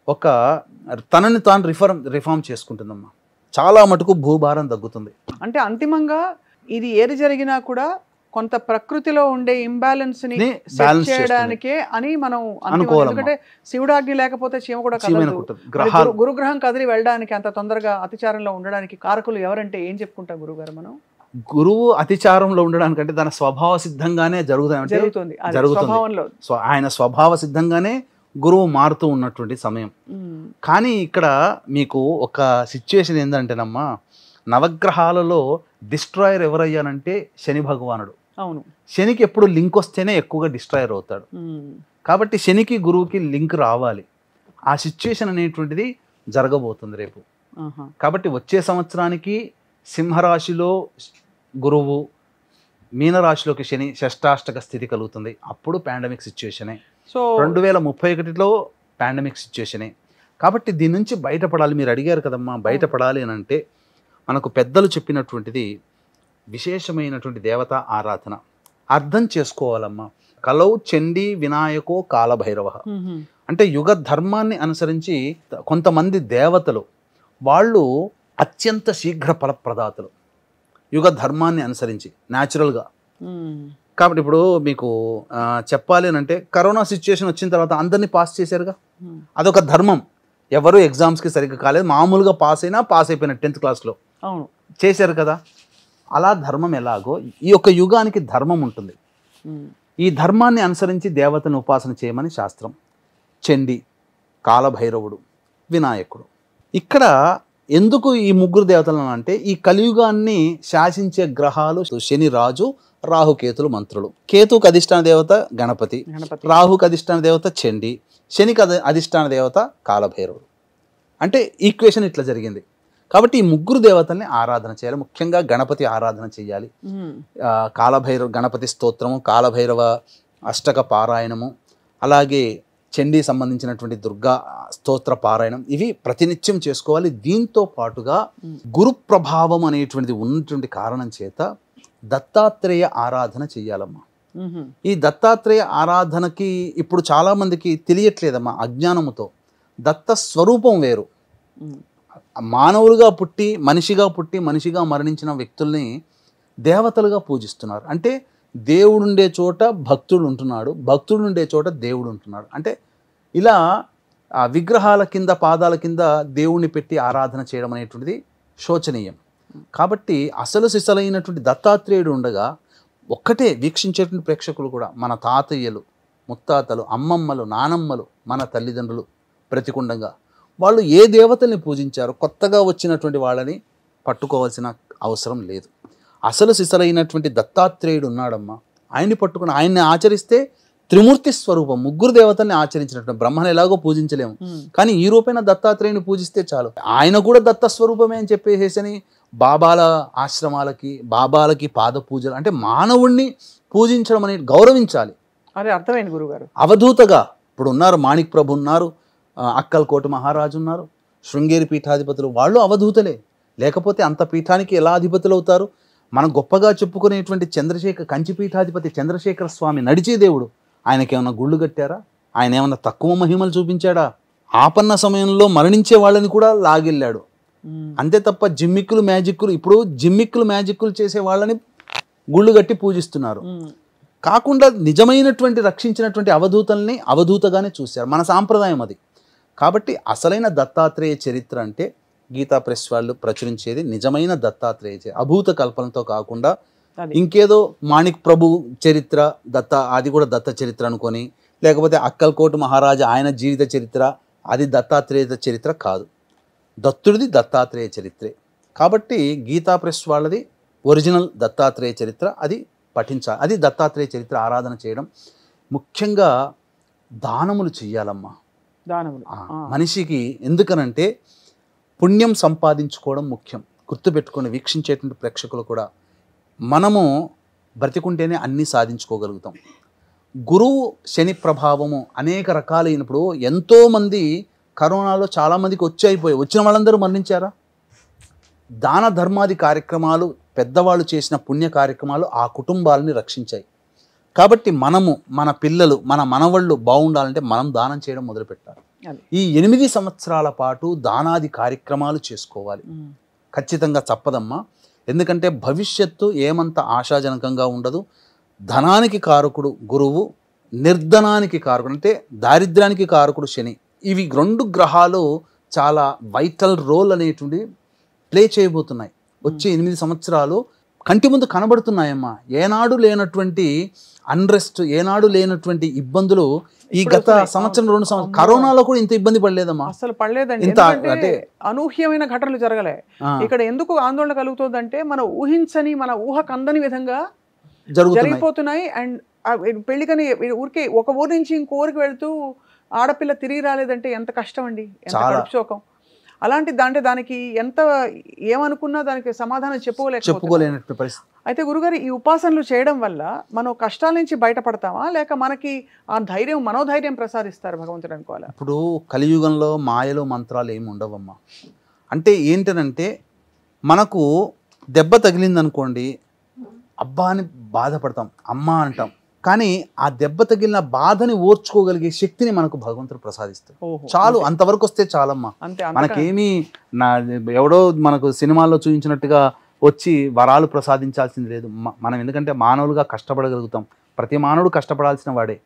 ఒక తనని తాను రిఫార్మ్ చేసుకుంటుందమ్మా. చాలా మటుకు భూభారం తగ్గుతుంది. అంటే అంతిమంగా ఇది ఏది జరిగినా కూడా కొంత ప్రకృతిలో ఉండే ఇంబ్యాలెన్స్ ని చేయడానికే అని మనం అనుకోవాలి. ఎందుకంటే శివుడాగ్ని లేకపోతే చీమ కూడా కదలదు. గురుగ్రహం కదిలి వెళ్ళడానికి, అంత తొందరగా అతిచారంలో ఉండడానికి కారకులు ఎవరంటే ఏం చెప్పుకుంటాం గురుగారు మనం? గురువు అతిచారంలో ఉండడానికంటే తన స్వభావ సిద్ధంగానే జరుగుతుంది. ఆయన స్వభావ సిద్ధంగానే గురువు మారుతూ ఉన్నటువంటి సమయం. కానీ ఇక్కడ మీకు ఒక సిచ్యుయేషన్ ఏంటంటేనమ్మా, నవగ్రహాలలో డిస్ట్రాయర్ ఎవరయ్యానంటే శని భగవానుడు. అవును, శనికి ఎప్పుడు లింక్ వస్తేనే ఎక్కువగా డిస్ట్రాయర్ అవుతాడు. కాబట్టి శనికి గురువుకి లింక్ రావాలి. ఆ సిచ్యుయేషన్ అనేటువంటిది జరగబోతుంది రేపు. కాబట్టి వచ్చే సంవత్సరానికి సింహరాశిలో గురువు, మీనరాశిలోకి శని షష్టాష్టక స్థితి కలుగుతుంది. అప్పుడు పాండమిక్ సిచ్యుయేషనే. సో 2031లో పాండమిక్ సిచ్యుయేషనే. కాబట్టి దీని నుంచి బయటపడాలి. మీరు అడిగారు కదమ్మా, బయటపడాలి అని అంటే మనకు పెద్దలు చెప్పినటువంటిది విశేషమైనటువంటి దేవత ఆరాధన అర్థం చేసుకోవాలమ్మా. కలౌ చండీ వినాయకో కాలభైరవ. అంటే యుగ ధర్మాన్ని అనుసరించి కొంతమంది దేవతలు వాళ్ళు అత్యంత శీఘ్ర ఫలప్రదాతలు యుగ ధర్మాన్ని అనుసరించి న్యాచురల్గా. కాబట్టి ఇప్పుడు మీకు చెప్పాలి అని అంటే కరోనా సిచ్యుయేషన్ వచ్చిన తర్వాత అందరినీ పాస్ చేశారుగా, అదొక ధర్మం. ఎవరు ఎగ్జామ్స్కి సరిగ్గా కాలేదు, మామూలుగా పాస్ అయిపోయిన 10th క్లాస్లో అవును చేశారు కదా. అలా ధర్మం ఎలాగో ఈ యొక్క యుగానికి ధర్మం ఉంటుంది. ఈ ధర్మాన్ని అనుసరించి దేవతను ఉపాసన చేయమని శాస్త్రం. చండి, కాలభైరవుడు, వినాయకుడు. ఇక్కడ ఎందుకు ఈ ముగ్గురు దేవతలను అంటే ఈ కలియుగాన్ని శాసించే గ్రహాలు శని రాజు, రాహుకేతులు మంత్రులు. కేతుకు అధిష్టాన దేవత గణపతి, రాహుకు అధిష్టాన దేవత చండి, శనికి అధిష్టాన దేవత కాలభైరవుడు. అంటే ఈక్వేషన్ ఇట్లా జరిగింది. కాబట్టి ఈ ముగ్గురు దేవతల్ని ఆరాధన చేయాలి. ముఖ్యంగా గణపతి ఆరాధన చేయాలి. కాలభైరవ గణపతి స్తోత్రము, కాలభైరవ అష్టక పారాయణము, అలాగే చండీ సంబంధించినటువంటి దుర్గా స్తోత్ర పారాయణం, ఇవి ప్రతినిత్యం చేసుకోవాలి. దీంతో పాటుగా గురు ప్రభావం అనేటువంటిది ఉన్నటువంటి కారణం చేత దత్తాత్రేయ ఆరాధన చెయ్యాలమ్మా. ఈ దత్తాత్రేయ ఆరాధనకి ఇప్పుడు చాలామందికి తెలియట్లేదమ్మా అజ్ఞానముతో. దత్త స్వరూపం వేరు. మానవులుగా పుట్టి మనిషిగా మరణించిన వ్యక్తుల్ని దేవతలుగా పూజిస్తున్నారు. అంటే దేవుడుండే చోట భక్తుడు ఉంటున్నాడు, భక్తుడు ఉండే చోట దేవుడు ఉంటున్నాడు. అంటే ఇలా ఆ విగ్రహాల కింద పాదాల కింద దేవుణ్ణి పెట్టి ఆరాధన చేయడం అనేటువంటిది శోచనీయం. కాబట్టి అసలు సిసలైనటువంటి దత్తాత్రేయుడు ఉండగా ఒక్కటే వీక్షించేటువంటి ప్రేక్షకులు కూడా మన తాతయ్యలు, ముత్తాతలు, అమ్మమ్మలు, నానమ్మలు, మన తల్లిదండ్రులు బ్రతికుండగా వాళ్ళు ఏ దేవతల్ని పూజించారో కొత్తగా వచ్చినటువంటి వాళ్ళని పట్టుకోవాల్సిన అవసరం లేదు. అసలు సిసలైనటువంటి దత్తాత్రేయుడు ఉన్నాడమ్మా. ఆయన్ని పట్టుకుని ఆయన్ని ఆచరిస్తే త్రిమూర్తి స్వరూపం, ముగ్గురు దేవతల్ని ఆచరించినట్టు. బ్రహ్మను ఎలాగో పూజించలేము, కానీ ఈ రూపైన దత్తాత్రేయుని పూజిస్తే చాలు. ఆయన కూడా దత్త స్వరూపమే అని చెప్పేసేసని బాబాల ఆశ్రమాలకి, బాబాలకి పాద పూజలు అంటే మానవుణ్ణి పూజించడం అనేది గౌరవించాలి. అదే అర్థమైంది గురుగారు. అవధూతగా ఇప్పుడు ఉన్నారు, మాణిక్ ప్రభు ఉన్నారు, అక్కల్కోట మహారాజు ఉన్నారు, శృంగేరి పీఠాధిపతులు, వాళ్ళు అవధూతలే. లేకపోతే అంత పీఠానికి ఎలా అధిపతులు అవుతారు? మనం గొప్పగా చెప్పుకునేటువంటి కంచి పీఠాధిపతి చంద్రశేఖర స్వామి నడిచే దేవుడు. ఆయనకి ఏమన్నా గుళ్ళు కట్టారా? ఆయన ఏమన్నా తక్కువ మహిమలు చూపించాడా? ఆపన్న సమయంలో మరణించే వాళ్ళని కూడా లాగెళ్ళాడు. అంతే తప్ప జిమ్మిక్కులు మ్యాజిక్కులు, ఇప్పుడు జిమ్మిక్కులు మ్యాజిక్కులు చేసే వాళ్ళని గుళ్ళు కట్టి పూజిస్తున్నారు. కాకుండా నిజమైనటువంటి రక్షించినటువంటి అవధూతల్ని అవధూతగానే చూశారు. మన సాంప్రదాయం అది. కాబట్టి అసలైన దత్తాత్రేయ చరిత్ర అంటే గీతా ప్రెస్ వాళ్ళు ప్రచురించేది నిజమైన దత్తాత్రేయ అభూత కల్పనతో కాకుండా ఇంకేదో మాణిక్ ప్రభు చరిత్ర అది కూడా దత్త చరిత్ర అనుకొని, లేకపోతే అక్కల్కోట మహారాజా ఆయన జీవిత చరిత్ర అది దత్తాత్రేయ చరిత్ర కాదు. దత్తుడిది దత్తాత్రేయ చరిత్రే. కాబట్టి గీతా ప్రెస్ వాళ్ళది ఒరిజినల్ దత్తాత్రేయ చరిత్ర, అది పఠించాలి. అది దత్తాత్రేయ చరిత్ర ఆరాధన చేయడం. ముఖ్యంగా దానములు చెయ్యాలమ్మా. దానములు మనిషికి ఎందుకనంటే పుణ్యం సంపాదించుకోవడం ముఖ్యం. గుర్తుపెట్టుకొని వీక్షించేటువంటి ప్రేక్షకులు కూడా మనము బ్రతికుంటేనే అన్నీ సాధించుకోగలుగుతాం. గురువు శని ప్రభావము అనేక రకాలైనప్పుడు ఎంతోమంది కరోనాలో చాలామందికి వచ్చిన వాళ్ళందరూ మరణించారా? దాన ధర్మాది కార్యక్రమాలు, పెద్దవాళ్ళు చేసిన పుణ్య కార్యక్రమాలు ఆ కుటుంబాలని రక్షించాయి. కాబట్టి మనము, మన పిల్లలు, మన మనవళ్ళు బాగుండాలంటే మనం దానం చేయడం మొదలుపెట్టాలి. ఈ 8 సంవత్సరాల పాటు దానాది కార్యక్రమాలు చేసుకోవాలి. ఖచ్చితంగా తప్పదమ్మా. ఎందుకంటే భవిష్యత్తు ఏమంత ఆశాజనకంగా ఉండదు. ధనానికి కారకుడు గురువు, నిర్ధనానికి కారకుడు అంటే దారిద్ర్యానికి కారకుడు శని. ఇవి 2 గ్రహాలు చాలా వైటల్ రోల్ అనేటువంటి ప్లే చేయబోతున్నాయి. వచ్చే 8 సంవత్సరాలు కంటి ముందు కనబడుతున్నాయమ్మా. ఏనాడు లేనటువంటి అన్రెస్ట్, ఏనాడు లేనటువంటి ఇబ్బందులు ఈ గత సంవత్సరం 2 సంవత్సరం కరోనాలో కూడా ఇంత ఇబ్బంది పడలేదమ్మా. అసలు పడలేదండి. అంటే అనూహ్యమైన ఘటనలు జరగలే. ఇక్కడ ఎందుకు ఆందోళన కలుగుతుందంటే మన ఊహించని, మన ఊహకు అందని విధంగా జరిగిపోతున్నాయి. అండ్ పెళ్లికని ఊరికే ఒక ఊరు నుంచి ఇంకో ఊరికి వెళ్తూ ఆడపిల్ల తిరిగి రాలేదంటే ఎంత కష్టం అండి, ఎంత కడుపుశోకం. అలాంటి దానికి ఎంత ఏమనుకున్నా దానికి సమాధానం చెప్పుకోలేనట్టు పరిస్థితి. అయితే గురుగారు, ఈ ఉపాసనలు చేయడం వల్ల మనం కష్టాల నుంచి బయటపడతామా, లేక మనకి ఆ ధైర్యం, మనోధైర్యం ప్రసాదిస్తారు భగవంతుడు అనుకోవాలి? ఇప్పుడు కలియుగంలో మాయలు మంత్రాలు ఏమి ఉండవమ్మా. అంటే ఏంటనంటే మనకు దెబ్బ తగిలిందనుకోండి, అబ్బా అని బాధపడతాం, అమ్మ అంటాం, కానీ ఆ దెబ్బ తగిలిన బాధని ఓర్చుకోగలిగే శక్తిని మనకు భగవంతుడు ప్రసాదిస్తాడు. చాలు, అంతవరకు వస్తే చాలమ్మా. మనకేమీ ఎవడో మనకు సినిమాల్లో చూపించినట్టుగా వచ్చి వరాలు ప్రసాదించాల్సింది లేదు. మనం ఎందుకంటే మానవులుగా కష్టపడగలుగుతాం, ప్రతి మానవుడు కష్టపడాల్సిన వాడే.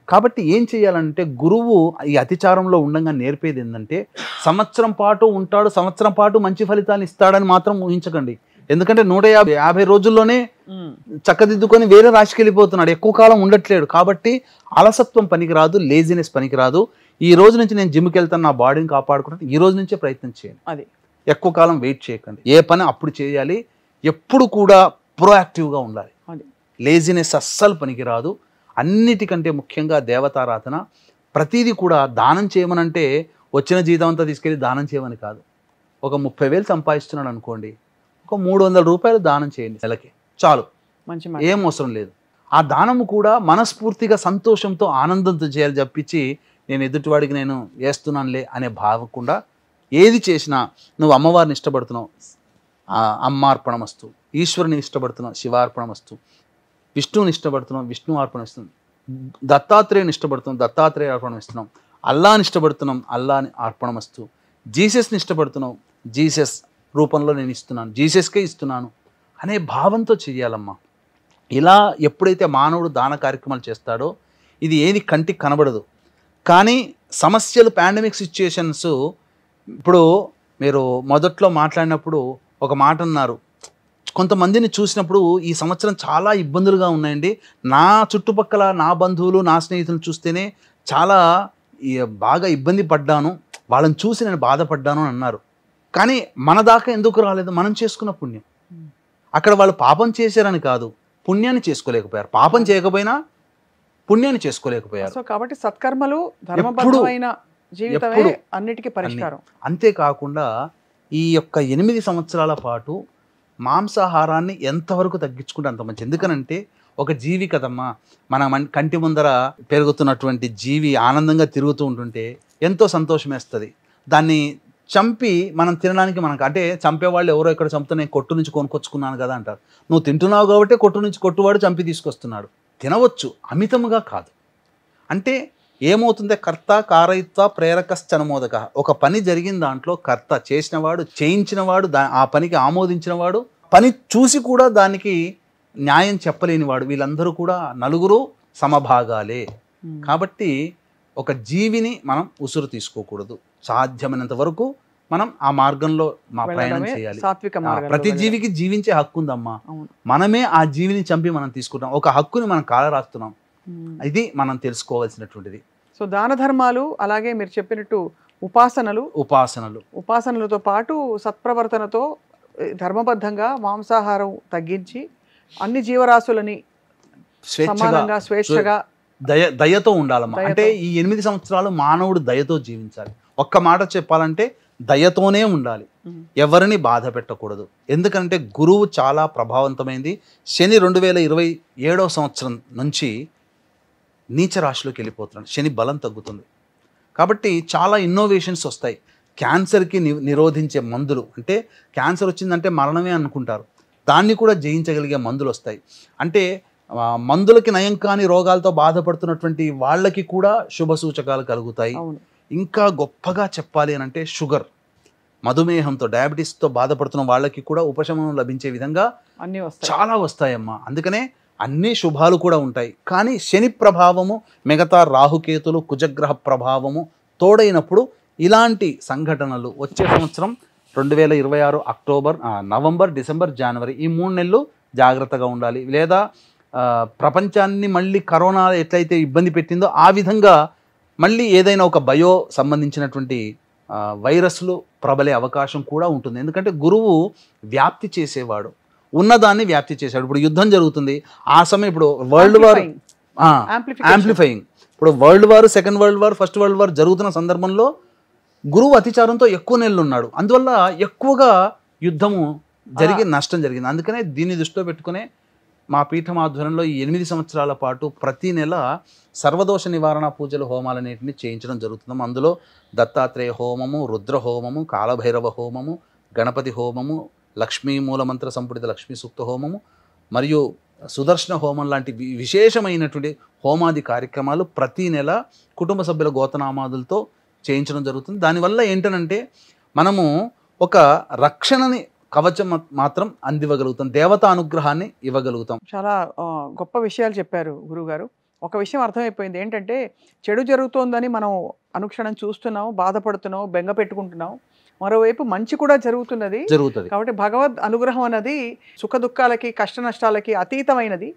కాబట్టి ఏం చేయాలంటే గురువు ఈ అతిచారంలో ఉండగా నేర్పేది ఏంటంటే సంవత్సరం పాటు ఉంటాడు, సంవత్సరం పాటు మంచి ఫలితాలు ఇస్తాడని మాత్రం ఊహించకండి. ఎందుకంటే 150 రోజుల్లోనే చక్కదిద్దుకొని వేరే రాశికి వెళ్ళిపోతున్నాడు, ఎక్కువ కాలం ఉండట్లేడు. కాబట్టి అలసత్వం పనికిరాదు, లేజినెస్ పనికిరాదు. ఈ రోజు నుంచి నేను జిమ్కి వెళ్తాను, నా బాడీని కాపాడుకుంటాను, ఈ రోజు నుంచే ప్రయత్నం చేయండి. అది ఎక్కువ కాలం వెయిట్ చేయకండి, ఏ పని అప్పుడు చేయాలి. ఎప్పుడు కూడా ప్రోయాక్టివ్గా ఉండాలి. లేజినెస్ అస్సలు పనికిరాదు. అన్నిటికంటే ముఖ్యంగా దేవతారాధన. ప్రతిదీ కూడా దానం చేయమనంటే వచ్చిన జీతం అంతా తీసుకెళ్ళి దానం చేయమని కాదు. ఒక 30,000 సంపాదిస్తున్నాడు అనుకోండి, ఒక 300 రూపాయలు దానం చేయండి నెలకి, చాలు, ఏం అవసరం లేదు. ఆ దానము కూడా మనస్ఫూర్తిగా సంతోషంతో ఆనందంతో చేయాలి తప్పించి నేను ఎదుటివాడికి నేను వేస్తున్నానులే అనే భావకుండా ఏది చేసినా నువ్వు అమ్మవారిని ఇష్టపడుతున్నావు, అమ్మార్పణమస్తు, ఈశ్వరుని ఇష్టపడుతున్నావు, శివార్పణమస్తు, విష్ణువుని ఇష్టపడుతున్నాం, విష్ణు అర్పణిస్తున్నాం, దత్తాత్రేయుని ఇష్టపడుతున్నాం, దత్తాత్రేయ అర్పణమిస్తున్నాం, అల్లాని ఇష్టపడుతున్నాం, అల్లాని అర్పణమస్తు, జీసస్ని ఇష్టపడుతున్నాం, జీసస్ రూపంలో నేను ఇస్తున్నాను, జీసస్కే ఇస్తున్నాను అనే భావంతో చెయ్యాలమ్మా. ఇలా ఎప్పుడైతే మానవుడు దాన కార్యక్రమాలు చేస్తాడో ఇది ఏది కంటికి కనబడదు. కానీ సమస్యలు, పాండమిక్ సిచ్యుయేషన్స్, ఇప్పుడు మీరు మొదట్లో మాట్లాడినప్పుడు ఒక మాట అన్నారు, కొంతమందిని చూసినప్పుడు ఈ సంవత్సరం చాలా ఇబ్బందులుగా ఉన్నాయండి, నా చుట్టుపక్కల నా బంధువులు నా స్నేహితులు చూస్తేనే చాలా బాగా ఇబ్బంది పడ్డాను, వాళ్ళని చూసి నేను బాధపడ్డాను అని అన్నారు. కానీ మన దాకా ఎందుకు రాలేదు? మనం చేసుకున్న పుణ్యం. అక్కడ వాళ్ళు పాపం చేశారని కాదు, పుణ్యాన్ని చేసుకోలేకపోయారు. పాపం చేయకపోయినా పుణ్యాన్ని చేసుకోలేకపోయారు. సో కాబట్టి సత్కర్మలు ధర్మబద్ధమైన జీవితమే అన్నిటికీ పరిష్కారం. అంతేకాకుండా ఈ యొక్క 8 సంవత్సరాల పాటు మాంసాహారాన్ని ఎంతవరకు తగ్గించుకుంటే అంత మంచి. ఎందుకనంటే ఒక జీవి కదమ్మా, మన కంటి ముందర పెరుగుతున్నటువంటి జీవి ఆనందంగా తిరుగుతూ ఉంటుంటే ఎంతో సంతోషం వేస్తుంది. దాన్ని చంపి మనం తినడానికి మనకు అంటే చంపేవాళ్ళు ఎవరో ఇక్కడ చంపుతా నేను కొట్టు నుంచి కొనుక్కొచ్చుకున్నాను కదా అంటారు. నువ్వు తింటున్నావు కాబట్టి కొట్టు నుంచి కొట్టువాడు చంపి తీసుకొస్తున్నాడు. తినవచ్చు, అమితముగా కాదు. అంటే ఏమవుతుందే, కర్త కారయిత్వ ప్రేరకశ్చనమోదక. ఒక పని జరిగిన దాంట్లో కర్త చేసినవాడు, చేయించినవాడు, ఆ పనికి ఆమోదించినవాడు, పని చూసి కూడా దానికి న్యాయం చెప్పలేనివాడు, వీళ్ళందరూ కూడా నలుగురు సమభాగాలే. కాబట్టి ఒక జీవిని మనం ఉసురు తీసుకోకూడదు. సాధ్యమైనంత వరకు మనం ఆ మార్గంలో ప్రయాణం చేయాలి. ప్రతి జీవికి జీవించే హక్కు ఉందమ్మా. మనమే ఆ జీవిని చంపి మనం తీసుకుంటాం, ఒక హక్కుని మనం కాలరాస్తున్నాం. ఇది మనం తెలుసుకోవాల్సినటువంటిది. సో దాన ధర్మాలు, అలాగే మీరు చెప్పినట్టు ఉపాసనలతో పాటు సత్ప్రవర్తనతో ధర్మబద్ధంగా మాంసాహారం తగ్గించి అన్ని జీవరాశులని స్వేచ్ఛగా దయతో ఉండాలమ్మా. అంటే ఈ 8 సంవత్సరాలు మానవుడు దయతో జీవించాలి. ఒక్క మాట చెప్పాలంటే దయతోనే ఉండాలి, ఎవరిని బాధ పెట్టకూడదు. ఎందుకంటే గురువు చాలా ప్రభావవంతమైంది. శని 2027వ సంవత్సరం నుంచి నీచ రాశిలోకి వెళ్ళిపోతున్నాడు, శని బలం తగ్గుతుంది. కాబట్టి చాలా ఇన్నోవేషన్స్ వస్తాయి. క్యాన్సర్కి నిరోధించే మందులు, అంటే క్యాన్సర్ వచ్చిందంటే మరణమే అనుకుంటారు, దాన్ని కూడా జయించగలిగే మందులు వస్తాయి. అంటే మందులకి నయం కాని రోగాలతో బాధపడుతున్నటువంటి వాళ్ళకి కూడా శుభ సూచకాలు కలుగుతాయి. ఇంకా గొప్పగా చెప్పాలి అని అంటే షుగర్, మధుమేహంతో, డయాబెటీస్తో బాధపడుతున్న వాళ్ళకి కూడా ఉపశమనం లభించే విధంగా అన్నీ చాలా వస్తాయమ్మా. అందుకనే అన్ని శుభాలు కూడా ఉంటాయి. కానీ శని ప్రభావము, మిగతా రాహుకేతులు, కుజగ్రహ ప్రభావము తోడైనప్పుడు ఇలాంటి సంఘటనలు వచ్చే సంవత్సరం 2026 అక్టోబర్, నవంబర్, డిసెంబర్, జనవరి ఈ 3 నెలలు జాగ్రత్తగా ఉండాలి. లేదా ప్రపంచాన్ని మళ్ళీ కరోనా ఎట్లయితే ఇబ్బంది పెట్టిందో ఆ విధంగా మళ్ళీ ఏదైనా ఒక బయో సంబంధించినటువంటి వైరస్లు ప్రబలే అవకాశం కూడా ఉంటుంది. ఎందుకంటే గురువు వ్యాప్తి చేసేవాడు, ఉన్నదాన్ని వ్యాప్తి చేశాడు. ఇప్పుడు యుద్ధం జరుగుతుంది, ఆ సమయం ఇప్పుడు వరల్డ్ వార్ యాంప్లిఫైయింగ్, ఇప్పుడు world war, second world war, first world war జరుగుతున్న సందర్భంలో గురువు అతిచారంతో ఎక్కువ నెలలు ఉన్నాడు. అందువల్ల ఎక్కువగా యుద్ధము జరిగి నష్టం జరిగింది. అందుకనే దీన్ని దృష్టిలో పెట్టుకునే మా పీఠం ఆధ్వర్యంలో ఈ 8 సంవత్సరాల పాటు ప్రతి నెల సర్వదోష నివారణ పూజలు, హోమాలన్నింటినీ చేయించడం జరుగుతుంది. అందులో దత్తాత్రేయ హోమము, రుద్ర హోమము, కాలభైరవ హోమము, గణపతి హోమము, లక్ష్మీ మూలమంత్ర సంపుటిత లక్ష్మీ సూక్త హోమము, మరియు సుదర్శన హోమం లాంటి విశేషమైనటువంటి హోమాది కార్యక్రమాలు ప్రతి నెల కుటుంబ సభ్యుల గోతనామాదులతో చేయించడం జరుగుతుంది. దానివల్ల ఏంటనంటే మనము ఒక రక్షణని కవచం మాత్రం అందివ్వగలుగుతాం, దేవతా అనుగ్రహాన్ని ఇవ్వగలుగుతాం. చాలా గొప్ప విషయాలు చెప్పారు గురువుగారు. ఒక విషయం అర్థమైపోయింది ఏంటంటే, చెడు జరుగుతోందని మనం అనుక్షణం చూస్తున్నాం, బాధపడుతున్నాం, బెంగ పెట్టుకుంటున్నాం. మరోవైపు మంచి కూడా జరుగుతున్నది. కాబట్టి భగవద్ అనుగ్రహం అన్నది సుఖ దుఃఖాలకి కష్ట నష్టాలకి అతీతమైనది.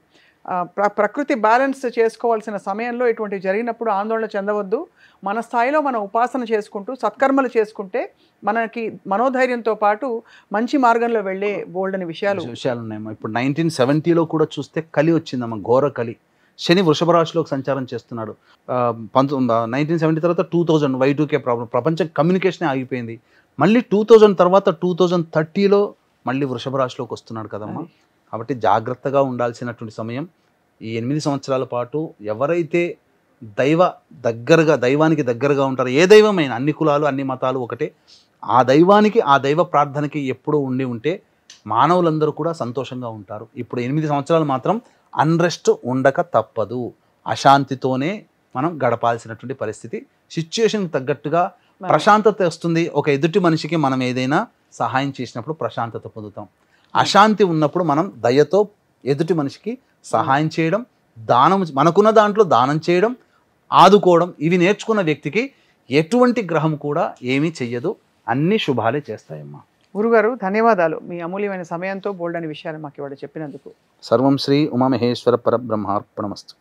ప్రకృతి బ్యాలెన్స్ చేసుకోవాల్సిన సమయంలో ఇటువంటివి జరిగినప్పుడు ఆందోళన చెందవద్దు. మన స్థాయిలో మనం ఉపాసన చేసుకుంటూ సత్కర్మలు చేసుకుంటే మనకి మనోధైర్యంతో పాటు మంచి మార్గంలో వెళ్ళే బోల్డని విషయాలు ఉన్నాయమ్మా. ఇప్పుడు 1970లో కూడా చూస్తే కలి వచ్చిందమ్మా, ఘోర కలి. శని వృషభ రాశిలోకి సంచారం చేస్తున్నాడు. 1970 తర్వాత 2000 Y2K ప్రాబ్లం, ప్రపంచం కమ్యూనికేషనే ఆగిపోయింది. మళ్ళీ 2000 తర్వాత 2030లో మళ్ళీ వృషభ రాశిలోకి వస్తున్నాడు కదమ్మా. కాబట్టి జాగ్రత్తగా ఉండాల్సినటువంటి సమయం. ఈ 8 సంవత్సరాల పాటు ఎవరైతే దైవానికి దగ్గరగా ఉంటారో, ఏ దైవమైనా, అన్ని కులాలు అన్ని మతాలు ఒకటే, ఆ దైవానికి ఆ దైవ ప్రార్థనకి ఎప్పుడూ ఉంటే మానవులందరూ కూడా సంతోషంగా ఉంటారు. ఇప్పుడు 8 సంవత్సరాలు మాత్రం అన్రెస్ట్ ఉండక తప్పదు. అశాంతితోనే మనం గడపాల్సినటువంటి పరిస్థితి. సిచ్యుయేషన్కి తగ్గట్టుగా ప్రశాంతత వస్తుంది. ఒక ఎదుటి మనిషికి మనం ఏదైనా సహాయం చేసినప్పుడు ప్రశాంతత పొందుతాం. అశాంతి ఉన్నప్పుడు మనం దయతో ఎదుటి మనిషికి సహాయం చేయడం, దానం, మనకున్న దాంట్లో దానం చేయడం, ఆదుకోవడం, ఇవి నేర్చుకున్న వ్యక్తికి ఎటువంటి గ్రహం కూడా ఏమీ చెయ్యదు. అన్ని శుభాలే చేస్తాయమ్మా. గురుగారు ధన్యవాదాలు. మీ అమూల్యమైన సమయంతో బోల్డని విషయాలు మాకు ఇవాళ చెప్పినందుకు. సర్వం శ్రీ ఉమామహేశ్వర పరబ్రహ్మార్పణమస్తు.